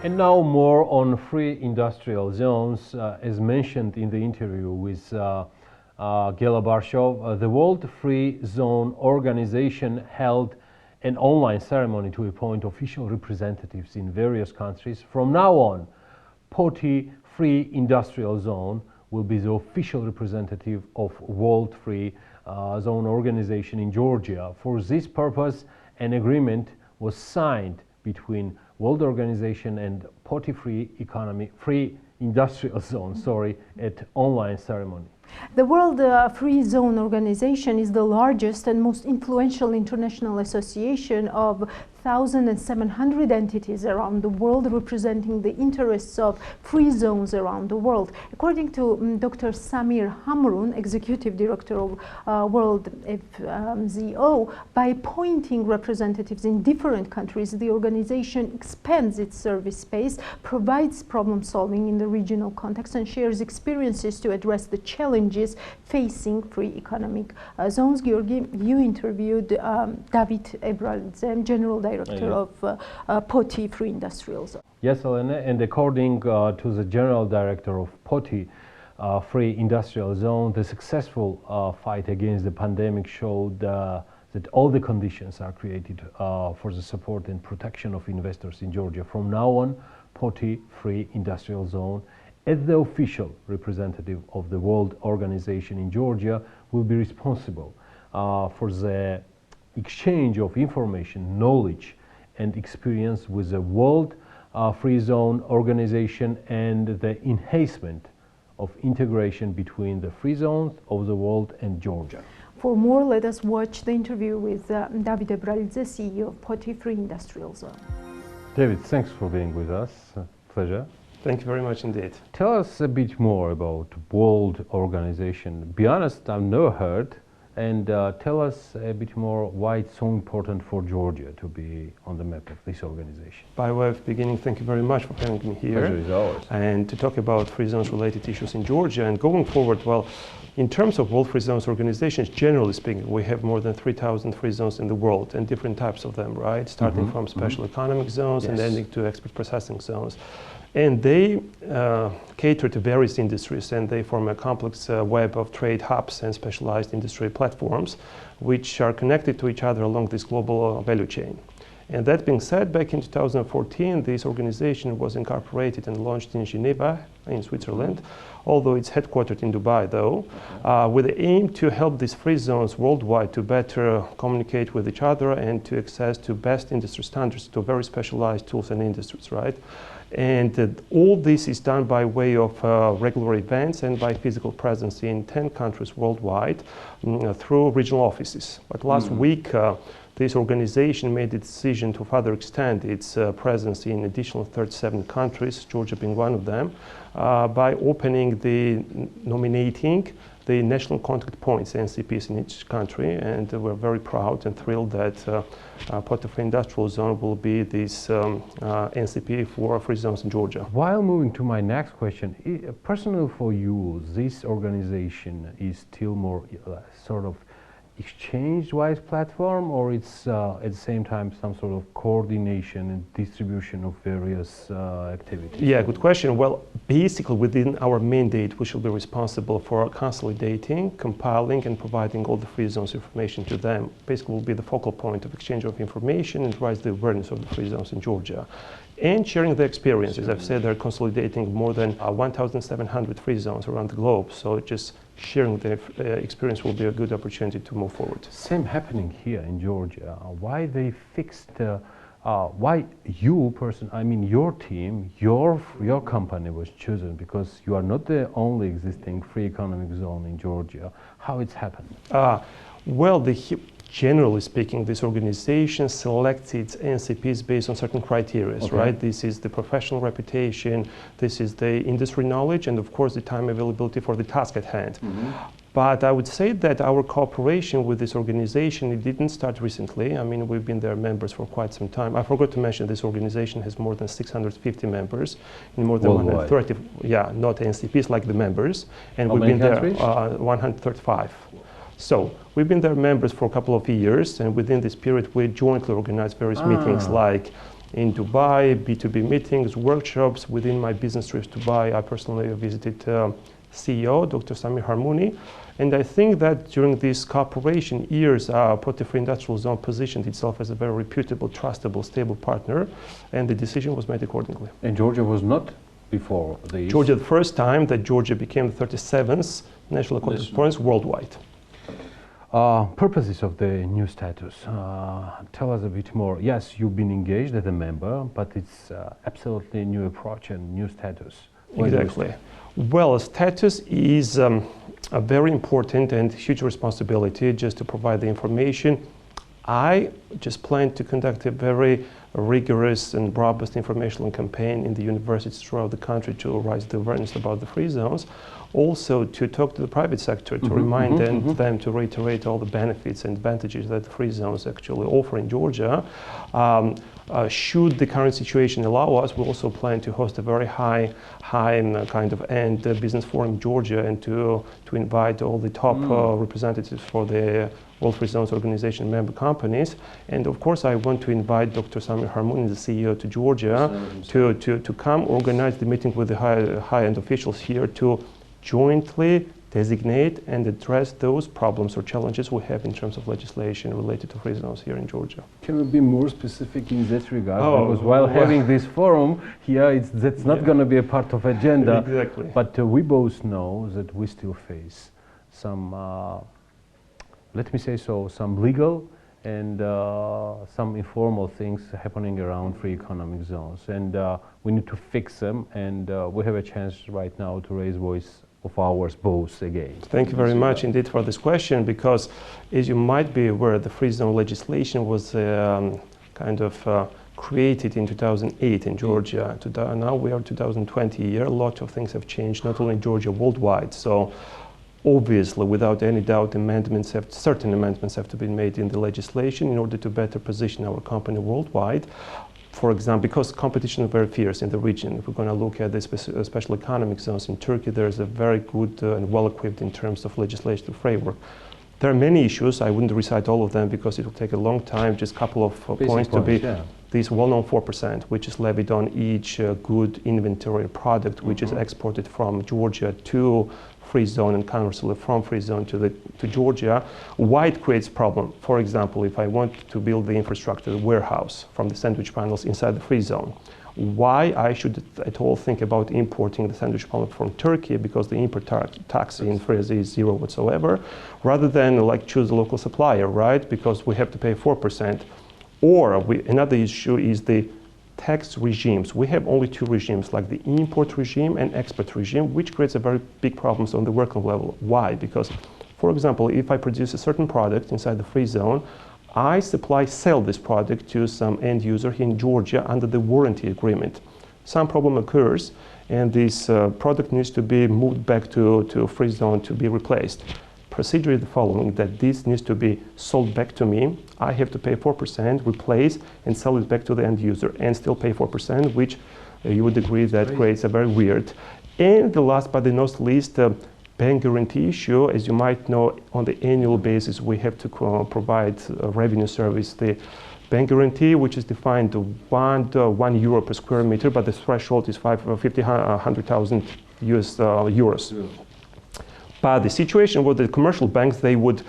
And now more on free industrial zones. As mentioned in the interview with Gela Barshov, the World Free Zone Organization held an online ceremony to appoint official representatives in various countries. From now on, Poti Free Industrial Zone will be the official representative of World Free Zone Organization in Georgia. For this purpose, an agreement was signed between World Organization and Poti Free Industrial Zone, at online ceremony. The World Free Zone Organization is the largest and most influential international association of 1,700 entities around the world, representing the interests of free zones around the world. According to Dr. Samir Hamroun, Executive Director of World FZO, by appointing representatives in different countries, the organization expands its service space, provides problem solving in the regional context, and shares experiences to address the challenges facing free economic zones. Georgi, you interviewed David Ebralidze, General Director of Poti Free Industrial Zone. Yes, Elena, and according to the General Director of Poti Free Industrial Zone, the successful fight against the pandemic showed that all the conditions are created for the support and protection of investors in Georgia. From now on, Poti Free Industrial Zone, as the official representative of the World Organization in Georgia, will be responsible for the exchange of information, knowledge, and experience with the World Free Zone Organization and the enhancement of integration between the free zones of the world and Georgia. For more, let us watch the interview with David Ebralidze, CEO of Poti Free Industrial Zone. David, thanks for being with us. Pleasure. Thank you very much indeed. Tell us a bit more about World Organization. Be honest, I've never heard. And tell us a bit more why it's so important for Georgia to be on the map of this organization. By way of beginning, thank you very much for having me here. Pleasure is ours. And to talk about free zones related issues in Georgia. And going forward, well, in terms of World Free Zones organizations, generally speaking, we have more than 3,000 free zones in the world and different types of them, right? Starting from special economic zones and ending to export processing zones. And they cater to various industries, and they form a complex web of trade hubs and specialized industry platforms, which are connected to each other along this global value chain. And that being said, back in 2014, this organization was incorporated and launched in Geneva, in Switzerland, although it's headquartered in Dubai, though, with the aim to help these free zones worldwide to better communicate with each other and to access to best industry standards, to very specialized tools and industries, right? And all this is done by way of regular events and by physical presence in 10 countries worldwide through regional offices. But last week, this organization made the decision to further extend its presence in additional 37 countries, Georgia being one of them, by nominating the national contact points, NCPs, in each country. And we're very proud and thrilled that Poti Free Industrial Zone will be this NCP for free zones in Georgia. While moving to my next question, personally for you, this organization is still more sort of exchange-wise platform, or it's at the same time some sort of coordination and distribution of various activities? Yeah, good question. Well, basically within our mandate, we should be responsible for consolidating, compiling, and providing all the free zones information to them. Basically, will be the focal point of exchange of information and raise the awareness of the free zones in Georgia. And sharing the experiences. I've said they're consolidating more than 1,700 free zones around the globe. So just sharing the experience will be a good opportunity to move forward. Same happening here in Georgia. Why they fixed, why you person, I mean your team, your company was chosen, because you are not the only existing free economic zone in Georgia. How it's happened? Well, generally speaking, this organization selects its NCPs based on certain criteria, right? This is the professional reputation, this is the industry knowledge, and of course the time availability for the task at hand. But I would say that our cooperation with this organization, it didn't start recently. I mean, we've been their members for quite some time. I forgot to mention this organization has more than 650 members in more than 130, not NCPs like the members. And How we've many been countries? there 135. So we've been their members for a couple of years, and within this period we jointly organized various meetings like in Dubai, B2B meetings, workshops. Within my business trips to Dubai, I personally visited CEO, Dr. Samir Harmouni. And I think that during these cooperation years, Poti Free Industrial Zone positioned itself as a very reputable, trustable, stable partner, and the decision was made accordingly. And Georgia was not before the... Georgia, the first time that Georgia became the 37th national economic province worldwide. Purposes of the new status. Tell us a bit more. Yes, you've been engaged as a member, but it's absolutely a new approach and new status. Exactly. Well, status is a very important and huge responsibility just to provide the information. I just plan to conduct a very rigorous and robust informational campaign in the universities throughout the country to raise the awareness about the free zones. Also to talk to the private sector, to remind them to reiterate all the benefits and advantages that the free zones actually offer in Georgia. Should the current situation allow us, we also plan to host a very high kind of end business forum in Georgia, and to invite all the top representatives for the World Free Zones Organization member companies. And of course, I want to invite Dr. Samir Harmouni, the CEO, to Georgia to come organize the meeting with the high-end officials here to jointly designate and address those problems or challenges we have in terms of legislation related to free zones here in Georgia. Can we be more specific in that regard? Because while having this forum here, that's not going to be a part of agenda. Exactly. But we both know that we still face some, let me say so, some legal and some informal things happening around free economic zones. And we need to fix them, and we have a chance right now to raise voice of ours both again. Thank you very much indeed for this question, because as you might be aware, the free zone legislation was kind of created in 2008 in Georgia. Now we are 2020 year. A lot of things have changed, not only in Georgia, worldwide. So obviously, without any doubt, certain amendments have to be made in the legislation in order to better position our company worldwide. For example, because competition is very fierce in the region. If we're going to look at the special economic zones in Turkey, there's a very good and well-equipped in terms of legislative framework. There are many issues. I wouldn't recite all of them because it will take a long time. Just a couple of points to be. Yeah. This well-known 4%, which is levied on each good inventory product, which is exported from Georgia to free zone, and conversely from free zone to Georgia. Why it creates problem? For example, if I want to build the infrastructure, the warehouse from the sandwich panels inside the free zone, why I should at all think about importing the sandwich panel from Turkey, because the import tax in free zone is zero whatsoever, rather than like choose a local supplier, right? Because we have to pay 4%. Or another issue is the tax regimes. We have only two regimes, like the import regime and export regime, which creates a very big problems on the working level. Why? Because, for example, if I produce a certain product inside the free zone, I sell this product to some end user here in Georgia under the warranty agreement. Some problem occurs, and this product needs to be moved back to free zone to be replaced. Procedure is the following, that this needs to be sold back to me. I have to pay 4%, replace, and sell it back to the end user, and still pay 4%, which you would agree that creates a very weird. And the last but not least, bank guarantee issue. As you might know, on the annual basis, we have to provide a revenue service, the bank guarantee, which is defined to €1 per square meter, but the threshold is 100,000 euros. Yeah. But the situation with the commercial banks, they would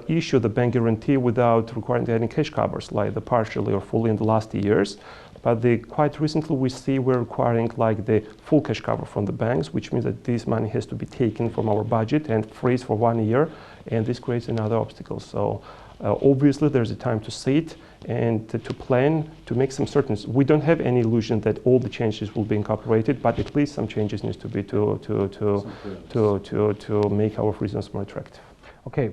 issue the bank guarantee without requiring any cash covers, like the partially or fully in the last years. But quite recently, we see we're requiring like the full cash cover from the banks, which means that this money has to be taken from our budget and freeze for 1 year, and this creates another obstacle. So obviously, there's a time to sit and to plan, to make some certain. We don't have any illusion that all the changes will be incorporated, but at least some changes needs to be to make our free zones more attractive. Okay,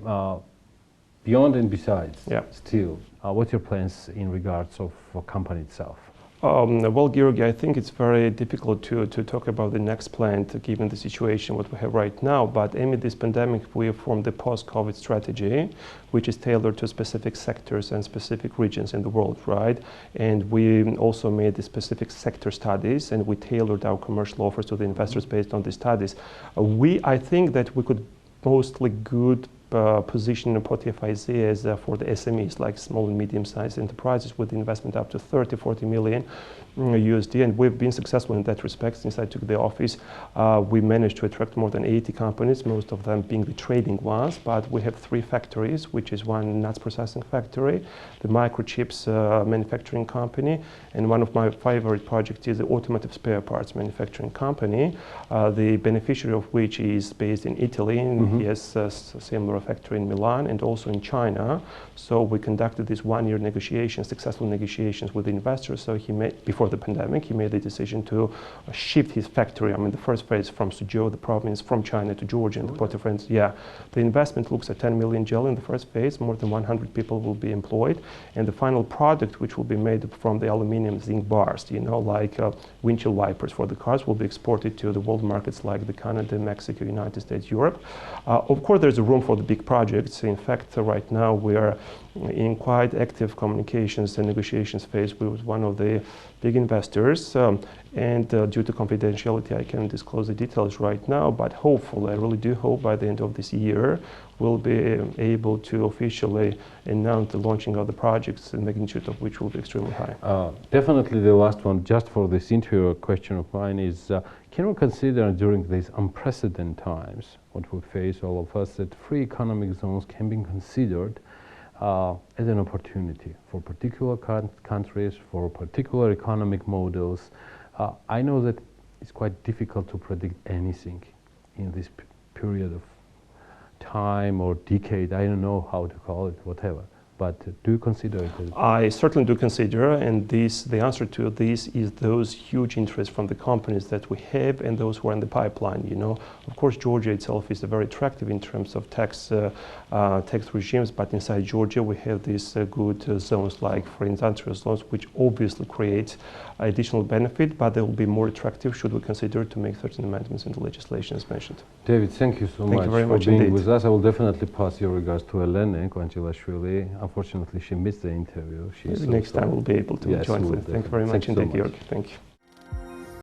beyond and besides, yeah. Still, what's your plans in regards of company itself? Well, Georgi, I think it's very difficult to talk about the next plan, given the situation what we have right now. But amid this pandemic, we have formed the post-COVID strategy, which is tailored to specific sectors and specific regions in the world, right? And we also made the specific sector studies, and we tailored our commercial offers to the investors based on these studies. I think that we could mostly position Poti FIZ as for the SMEs, like small and medium-sized enterprises, with investment up to 30-40 million USD, and we've been successful in that respect. Since I took the office, we managed to attract more than 80 companies, most of them being the trading ones, but we have 3 factories, which is one nuts processing factory, the microchips manufacturing company, and one of my favorite projects is the automotive spare parts manufacturing company, the beneficiary of which is based in Italy, and he has a similar factory in Milan and also in China. So we conducted this 1-year negotiations, successful negotiations with the investors. So he made, before the pandemic, he made the decision to shift his factory, the first phase from Suzhou, the province, from China to Georgia, and the Poti FIZ. Yeah, the investment looks at 10 million gel in the first phase, more than 100 people will be employed, and the final product, which will be made from the aluminum zinc bars, like windshield wipers for the cars, will be exported to the world markets like the Canada, Mexico, United States, Europe. Of course, there's a room for the big projects. In fact, right now we are in quite active communications and negotiations phase with one of the big investors, and due to confidentiality, I can't disclose the details right now, but hopefully, I really do hope by the end of this year, we'll be able to officially announce the launching of the projects, the magnitude of which will be extremely high. Definitely the last one, just for this interview, question of mine is, can we consider during these unprecedented times, what we face, all of us, that free economic zones can be considered as an opportunity for particular countries, for particular economic models? I know that it's quite difficult to predict anything in this period of time or decade. I don't know how to call it, whatever. But do you consider it? I certainly do consider, and the answer to this is those huge interests from the companies that we have and those who are in the pipeline. Of course, Georgia itself is very attractive in terms of tax regimes, but inside Georgia we have these good zones like for industrial zones, which obviously create additional benefit, but they will be more attractive should we consider to make certain amendments in the legislation as mentioned. David, thank you so much for being with us. I will definitely pass your regards to Elena Kvanchilashvili. Unfortunately, she missed the interview. Maybe next time we'll be able to join. Thank you very much indeed, Georg. Thank you.